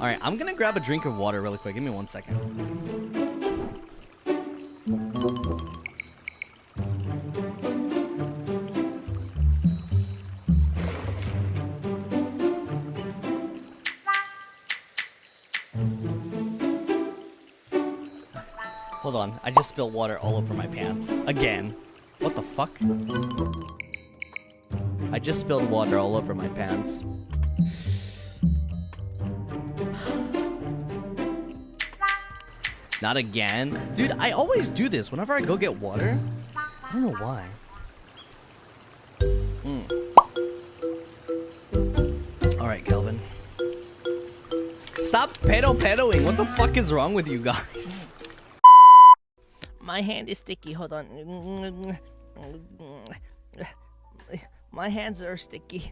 Alright, I'm gonna grab a drink of water really quick. Give me 1 second. Hold on, I just spilled water all over my pants. Again. What the fuck? I just spilled water all over my pants. Not again. Dude, I always do this whenever I go get water. I don't know why. Alright, Kelvin. Stop pedo-pedoing. What the fuck is wrong with you guys? My hand is sticky. Hold on. My hands are sticky.